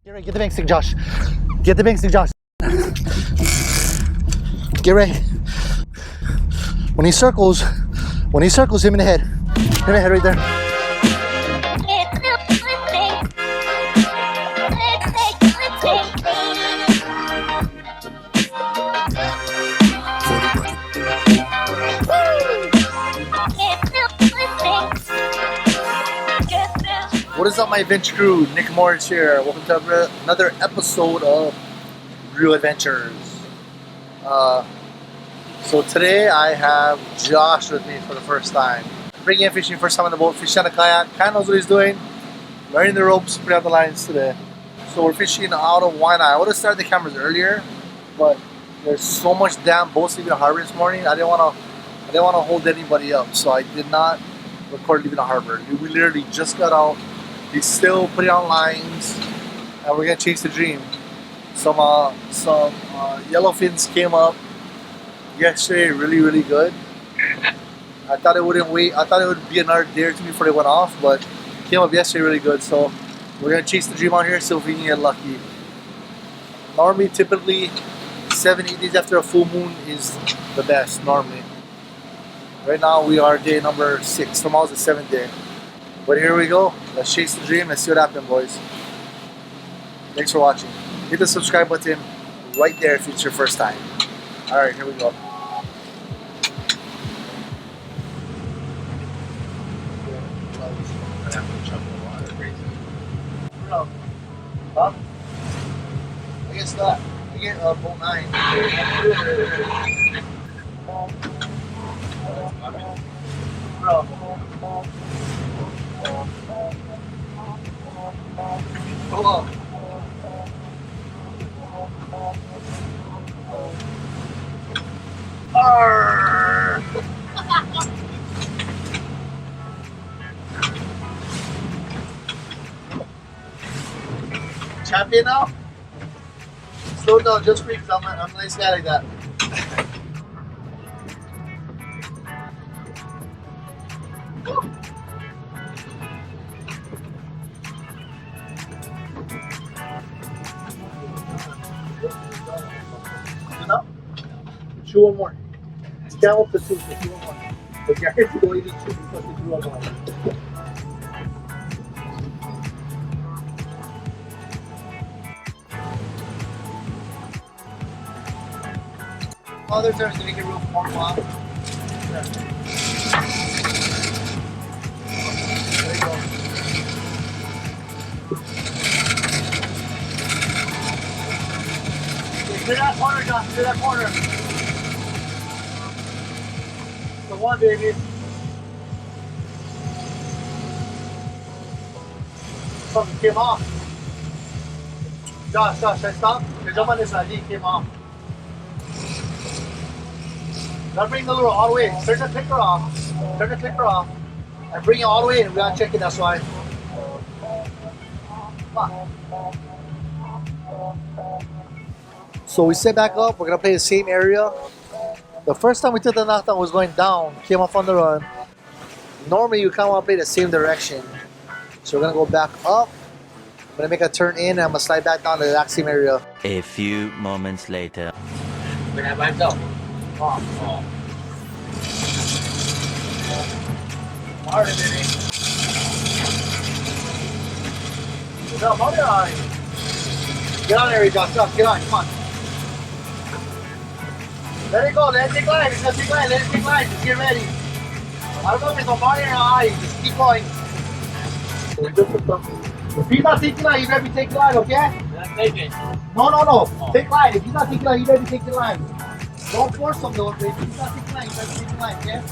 Get ready, get the bank stick, Josh. Get the bank stick, Josh. Get ready. When he circles, him in the head. Him in the head right there. What is up, my adventure crew? Nick Morris here. Welcome to another episode of Real Adventures. So today I have Josh with me for the first time. Bringing in fishing, first time on the boat, fishing on a kayak. Kind of knows what he's doing. Learning the ropes, putting out the lines today. So we're fishing out of Hawaiian. I would have started the cameras earlier, but there's so much damn boats leaving the harbor this morning. I didn't want to hold anybody up, so I did not record leaving the harbor. We literally just got out. He's still putting out lines, and we're gonna chase the dream. Some yellowfins came up yesterday, really good. I thought it wouldn't wait. I thought it would be another day or two before they went off, but it came up yesterday really good. So we're gonna chase the dream out here, see if we can get lucky. Normally, typically, 7-8 days after a full moon is the best. Normally, right now we are day number 6. Tomorrow's the 7th day. But here we go. Let's chase the dream. Let's see what happens, boys. Thanks for watching. Hit the subscribe button right there if it's your first time. Alright, here we go. Huh? I guess not. I get boat 9. Bro. Hello. Arrgh. Champion now? Slow down just for me because I'm a nice guy like that. Chew one more. Count up the 2, so chew one more. But you have to go eat 2 because you drew one more. Other turns to make it real formal. There you go. Clear that corner, John. Clear that corner. The one, baby. Something came off. Josh, should I stop? Jump on this side. He came off. Now bring the lure all the way. Turn the clicker off. Turn the clicker off. And bring it all the way in. We gotta check it, that's why. So we set back up. We're gonna play the same area. The first time we took the knockdown was going down, came off on the run. Normally you kind of want to play the same direction. So we're going to go back up. I'm going to make a turn in and I'm going to slide back down to the exact same area. A few moments later. We're going to have by himself. Harder, baby. Get on there, Josh. Get on, come on. Let it go, let it take line, let it take line, let it take line, just get ready. I don't know if it's a body or an eye, just keep going. If he's not taking line, you better be taking line, okay? No. Oh. Take line, if he's not taking line, you better be taking line. Don't force him though, if he's not taking line, you better be taking line, okay?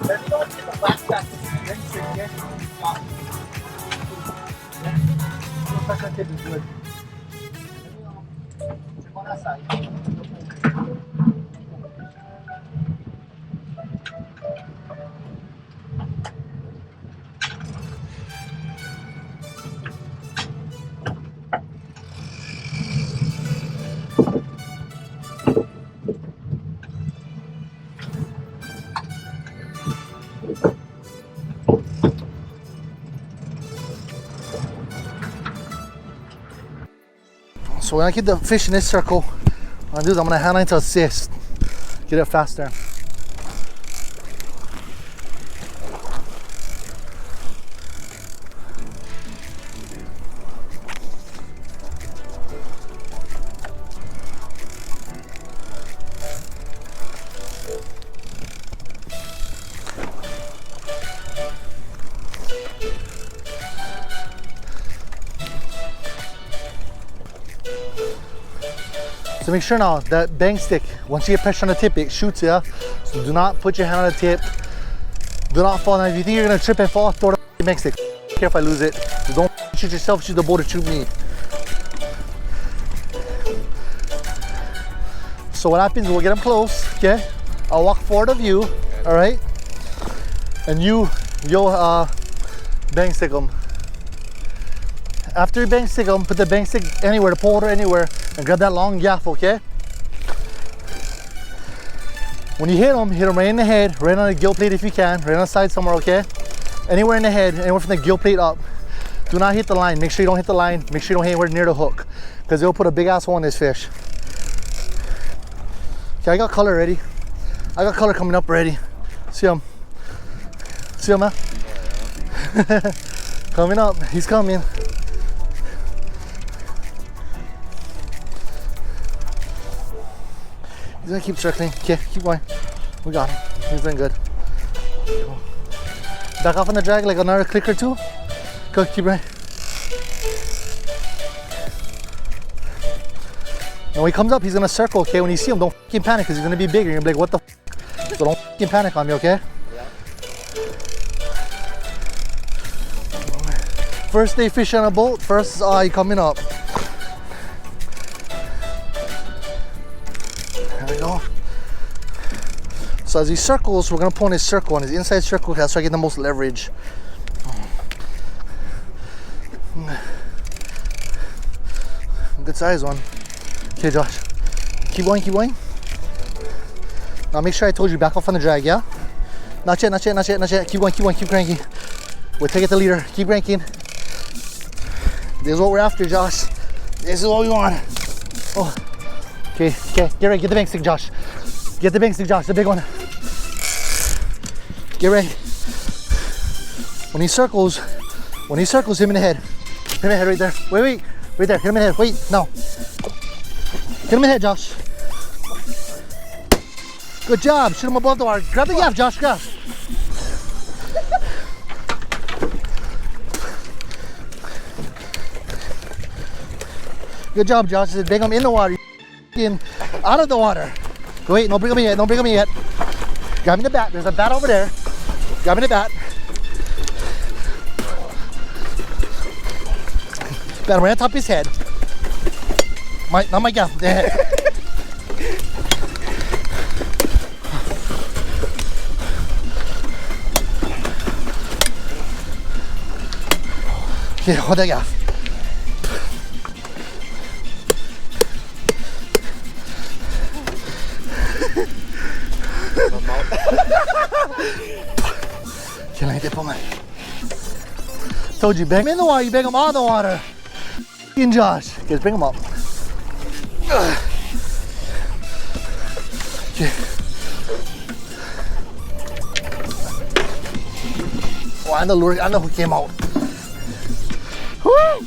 Let me go and get the black sack. Then you can get the tip is good. Check on that side. So when I keep the fish in this circle, what I'm gonna do is I'm gonna hand line to assist. Get it faster. So make sure now that bang stick, once you get pressure on the tip, it shoots, yeah? So do not put your hand on the tip. Do not fall. Now if you think you're gonna trip and fall, throw the bang stick. Care if I lose it. So don't shoot yourself, shoot the boat or shoot me. So what happens, we'll get them close, okay? I'll walk forward of you, all right? And you'll bang stick them. After you bang stick them, put the bang stick anywhere, the pole holder anywhere, and grab that long gaff, okay? When you hit them right in the head, right on the gill plate if you can, right on the side somewhere, okay? Anywhere in the head, anywhere from the gill plate up. Do not hit the line. Make sure you don't hit the line. Make sure you don't hit anywhere near the hook, because it'll put a big ass hole in this fish. Okay, I got color ready. I got color coming up ready. See him? See him, man? Coming up. He's coming. He's gonna keep circling. Okay, keep going. We got him. He's doing good. Back off on the drag like another click or two. Go, keep right. And when he comes up, he's gonna circle, okay? When you see him, don't fucking panic, because he's gonna be bigger. You're gonna be like, what the f? So don't fucking panic on me, okay? Yeah. First day fishing on a boat, first eye coming up. There we go. So as he circles, we're gonna pull in his circle, and his inside circle, that's where I get the most leverage. Good size one. Okay, Josh. Keep going, keep going. Now make sure I told you, back off on the drag, yeah? Not yet, not yet, not yet, not yet. Keep going, keep cranking. We'll take it to leader. Keep cranking. This is what we're after, Josh. This is what we want. Oh. Okay, okay. Get ready. Get the bang stick, Josh. Get the bang stick, Josh. The big one. Get ready. When he circles, hit him in the head. Hit him in the head right there. Wait, wait. Right there. Hit him in the head. Wait, no. Hit him in the head, Josh. Good job. Shoot him above the water. Grab the gaff, Josh. Grab. Good job, Josh. Bring him in the water. Out of the water. Wait, don't bring him in yet. Don't bring him in yet. Grab me the bat. There's a bat over there. Grab me the bat. Bat right on top of his head. Not my gaff. The head. Okay, hold that gaff. Can I dip on my? Told you, bang him in the water, you bang him out of the water. In Josh. Okay, bring him up. Okay. Oh, and the lure, and the hook came out. Woo!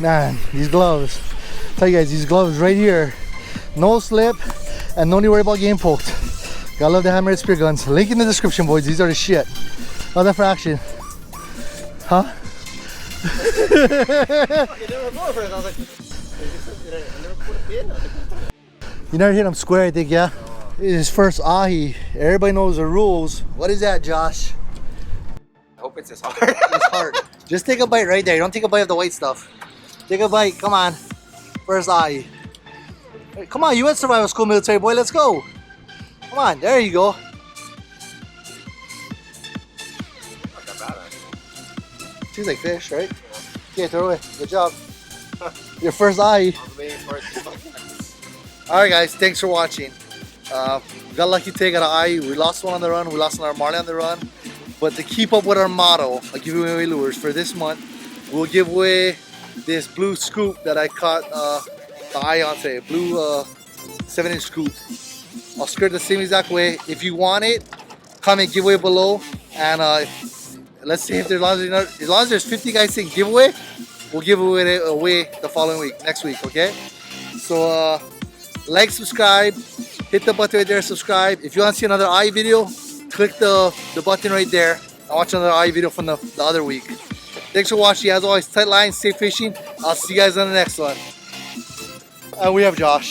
Man, these gloves. Tell you guys, these gloves right here, no slip and no need to worry about getting poked. Gotta love the hammerhead spear guns. Link in the description, boys. These are the shit. How's that for action? Huh? You never hit him square, I think, yeah? It's his first ahi. Everybody knows the rules. What is that, Josh? I hope it's his heart. His heart. Just take a bite right there. Don't take a bite of the white stuff. Take a bite. Come on. First ahi. Hey, come on, you went survival school, military boy. Let's go. Come on. There you go. Not that bad, actually. Tastes like fish, right? Okay, throw away. Good job. Your first ahi. I was waiting for it to Alright guys, thanks for watching. Got lucky today, got an eye. We lost one on the run, we lost another marlin on the run. But to keep up with our motto of giving away lures for this month, we'll give away this blue scoop that I caught the eye on today. Blue 7-inch scoop. I'll skirt the same exact way. If you want it, comment giveaway below. And let's see if there's, as long as there's 50 guys saying giveaway, we'll give it away the following week, next week, okay? So like, subscribe, hit the button right there, subscribe. If you want to see another eye video, click the button right there and watch another eye video from the other week. Thanks for watching. As always, tight lines, safe fishing. I'll see you guys on the next one. And we have Josh.